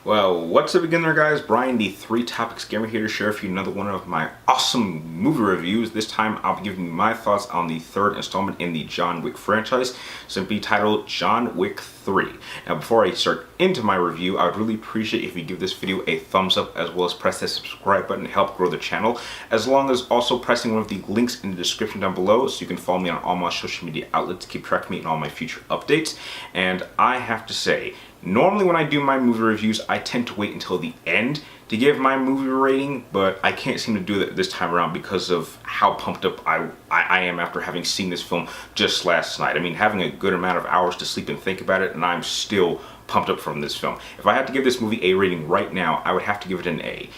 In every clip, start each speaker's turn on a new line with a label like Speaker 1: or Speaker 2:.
Speaker 1: Well, what's up again there, guys? Brian, the Three Topics Gamer, here to share with you another one of my awesome movie reviews. This time I'll be giving you my thoughts on the third installment in the John Wick franchise, simply titled John Wick 3. Now, before I start into my review, I would really appreciate if you give this video a thumbs up, as well as press that subscribe button to help grow the channel, as long as also pressing one of the links in the description down below so you can follow me on all my social media outlets to keep track of me and all my future updates. And I have to say, normally when I do my movie reviews, I tend to wait until the end to give my movie rating, but I can't seem to do that this time around because of how pumped up I am after having seen this film just last night. I mean, having a good amount of hours to sleep and think about it, and I'm still pumped up from this film. If I had to give this movie a rating right now, I would have to give it an A.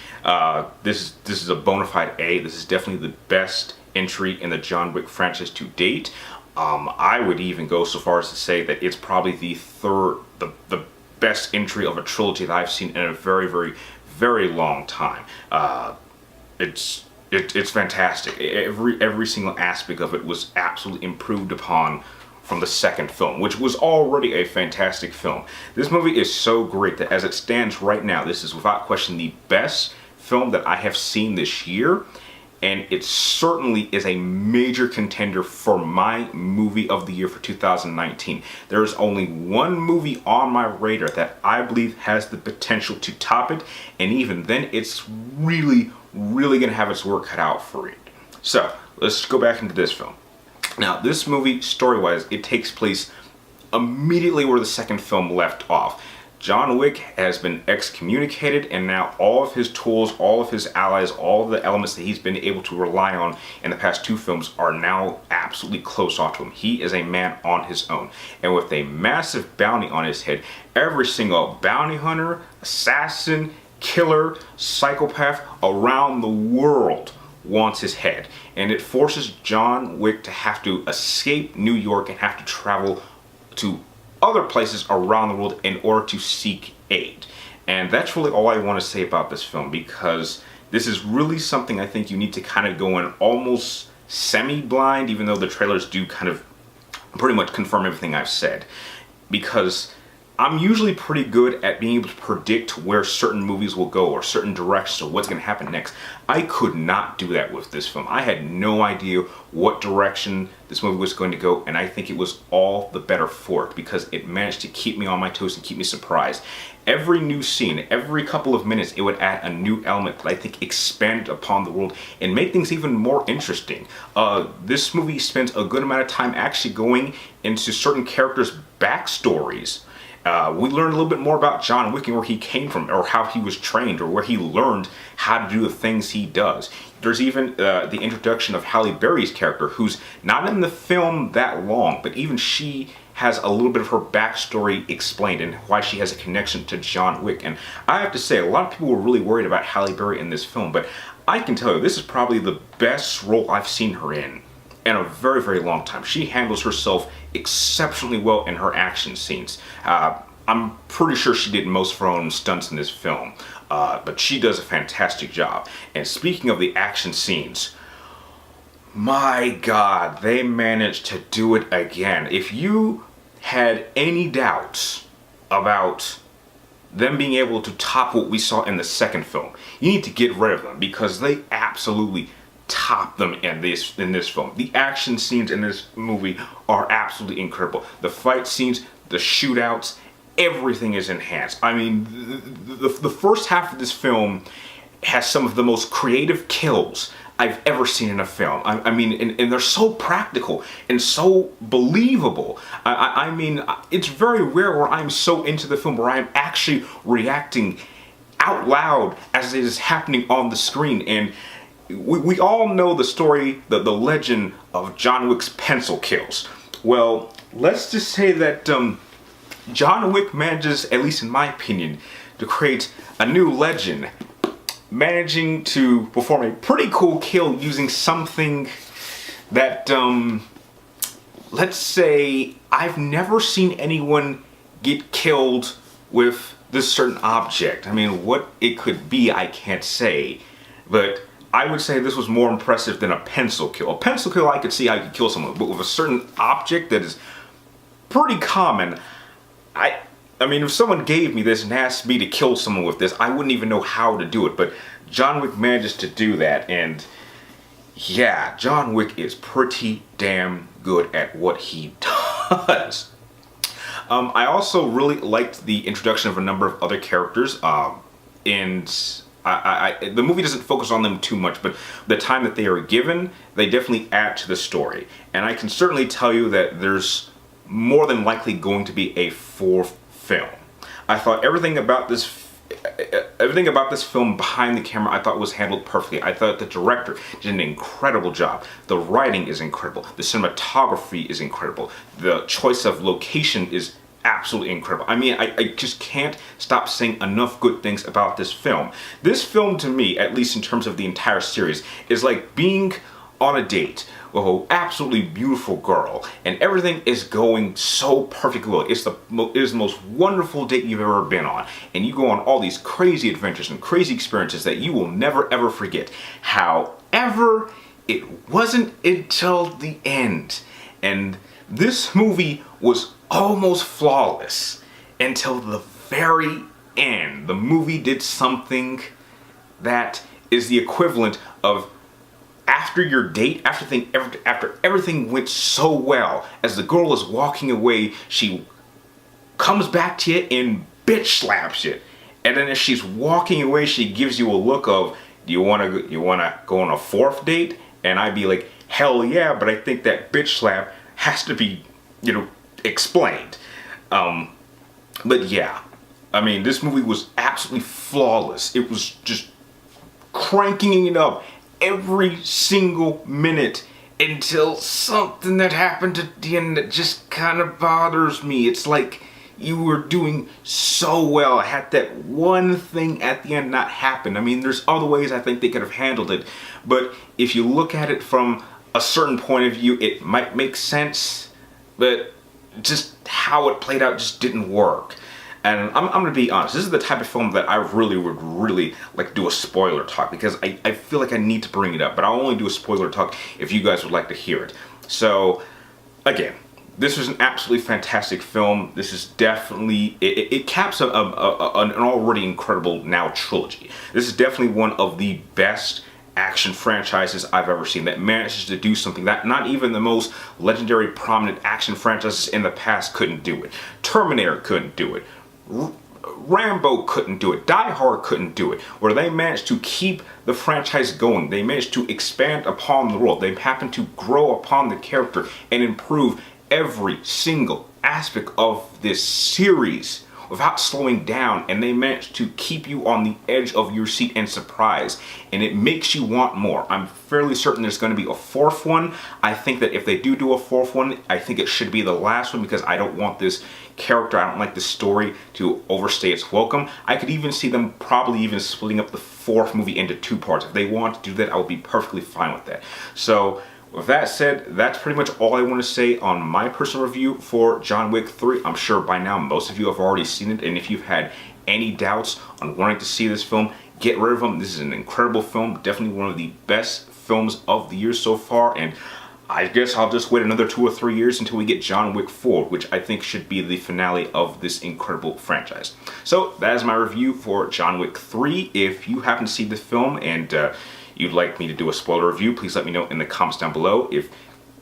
Speaker 1: This is a bona fide A. This is definitely the best entry in the John Wick franchise to date. I would even go so far as to say that it's probably the best entry of a trilogy that I've seen in a very long time. It's fantastic. Every single aspect of it was absolutely improved upon from the second film, which was already a fantastic film. This movie is so great that as it stands right now, this is without question the best film that I have seen this year. And it certainly is a major contender for my movie of the year for 2019. There is only one movie on my radar that I believe has the potential to top it, and even then it's really gonna have its work cut out for it. So let's go back into this film. Now, this movie, story-wise, it takes place immediately where the second film left off. John Wick has been excommunicated, and now all of his tools, all of his allies, all of the elements that he's been able to rely on in the past two films are now absolutely close off to him. He is a man on his own. And with a massive bounty on his head, every single bounty hunter, assassin, killer, psychopath around the world wants his head. And it forces John Wick to have to escape New York and have to travel to other places around the world in order to seek aid. And that's really all I want to say about this film, because this is really something I think you need to kind of go in almost semi-blind, even though the trailers do kind of pretty much confirm everything I've said, because I'm usually pretty good at being able to predict where certain movies will go or certain directions or what's going to happen next. I could not do that with this film. I had no idea what direction this movie was going to go, and I think it was all the better for it because it managed to keep me on my toes and keep me surprised. Every new scene, every couple of minutes, it would add a new element that I think expanded upon the world and made things even more interesting. This movie spends a good amount of time actually going into certain characters' backstories. We learned a little bit more about John Wick and where he came from, or how he was trained, or where he learned how to do the things he does. There's even the introduction of Halle Berry's character, who's not in the film that long, but even she has a little bit of her backstory explained and why she has a connection to John Wick. And I have to say, a lot of people were really worried about Halle Berry in this film, but I can tell you, this is probably the best role I've seen her in a very long time. She handles herself exceptionally well in her action scenes. I'm pretty sure she did most of her own stunts in this film, but she does a fantastic job. And speaking of the action scenes, my God, they managed to do it again. If you had any doubts about them being able to top what we saw in the second film, you need to get rid of them, because they absolutely top them in this film. The action scenes in this movie are absolutely incredible. The fight scenes, the shootouts, everything is enhanced. I mean, the first half of this film has some of the most creative kills I've ever seen in a film. I mean, and they're so practical and so believable. I mean, it's very rare where I'm so into the film where I'm actually reacting out loud as it is happening on the screen. And we all know the story, the legend of John Wick's pencil kills. Well, let's just say that John Wick manages, at least in my opinion, to create a new legend, managing to perform a pretty cool kill using something that, let's say, I've never seen anyone get killed with this certain object. I mean, what it could be, I can't say, but I would say this was more impressive than a pencil kill. A pencil kill, I could see how you could kill someone, but with a certain object that is pretty common, I mean, if someone gave me this and asked me to kill someone with this, I wouldn't even know how to do it. But John Wick manages to do that, and yeah, John Wick is pretty damn good at what he does. I also really liked the introduction of a number of other characters, and the movie doesn't focus on them too much, but the time that they are given, they definitely add to the story. And I can certainly tell you that there's more than likely going to be a fourth film. I thought everything about this film behind the camera, I thought was handled perfectly. I thought the director did an incredible job. The writing is incredible. The cinematography is incredible. The choice of location is absolutely incredible. I mean, I just can't stop saying enough good things about this film. This film, to me, at least in terms of the entire series, is like being on a date with an absolutely beautiful girl, and everything is going so perfectly well. It is the most wonderful date you've ever been on, and you go on all these crazy adventures and crazy experiences that you will never ever forget. However, it wasn't until the end, and this movie was almost flawless until the very end. The movie did something that is the equivalent of, after your date, after everything went so well, as the girl is walking away, she comes back to you and bitch slaps you. And then as she's walking away, she gives you a look of, do you want to go on a fourth date? And I'd be like, hell yeah, but I think that bitch slap has to be, explained. But yeah, I mean, this movie was absolutely flawless. It was just cranking it up every single minute until something that happened at the end that just kind of bothers me. It's like you were doing so well. I had that one thing at the end not happen. I mean, there's other ways I think they could have handled it, but if you look at it from a certain point of view, it might make sense, but just how it played out just didn't work. And I'm going to be honest, this is the type of film that I really would like to do a spoiler talk, because I feel like I need to bring it up, but I'll only do a spoiler talk if you guys would like to hear it. So, again, this was an absolutely fantastic film. This is definitely, it caps an already incredible now trilogy. This is definitely one of the best action franchises I've ever seen, that manages to do something that not even the most legendary prominent action franchises in the past couldn't do it. Terminator couldn't do it. Rambo couldn't do it. Die Hard couldn't do it. Where they managed to keep the franchise going. They managed to expand upon the world. They happened to grow upon the character and improve every single aspect of this series without slowing down, and they managed to keep you on the edge of your seat and surprise, and it makes you want more. I'm fairly certain there's going to be a fourth one. I think that if they do a fourth one, I think it should be the last one, because I don't want this character, I don't like this story to overstay its welcome. I could even see them probably even splitting up the fourth movie into two parts. If they want to do that, I would be perfectly fine with that. So with that said, that's pretty much all I want to say on my personal review for John Wick 3. I'm sure by now most of you have already seen it, and if you've had any doubts on wanting to see this film, get rid of them. This is an incredible film, definitely one of the best films of the year so far, and I guess I'll just wait another 2 or 3 years until we get John Wick 4, which I think should be the finale of this incredible franchise. So that is my review for John Wick 3. If you happen to see the film and you'd like me to do a spoiler review, please let me know in the comments down below.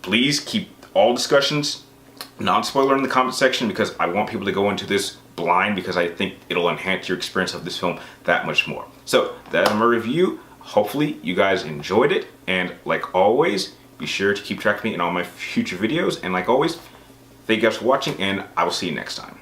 Speaker 1: Please keep all discussions non-spoiler in the comment section, because I want people to go into this blind, because I think it'll enhance your experience of this film that much more. So that is my review. Hopefully you guys enjoyed it, and like always, be sure to keep track of me in all my future videos, and like always, thank you guys for watching, and I will see you next time.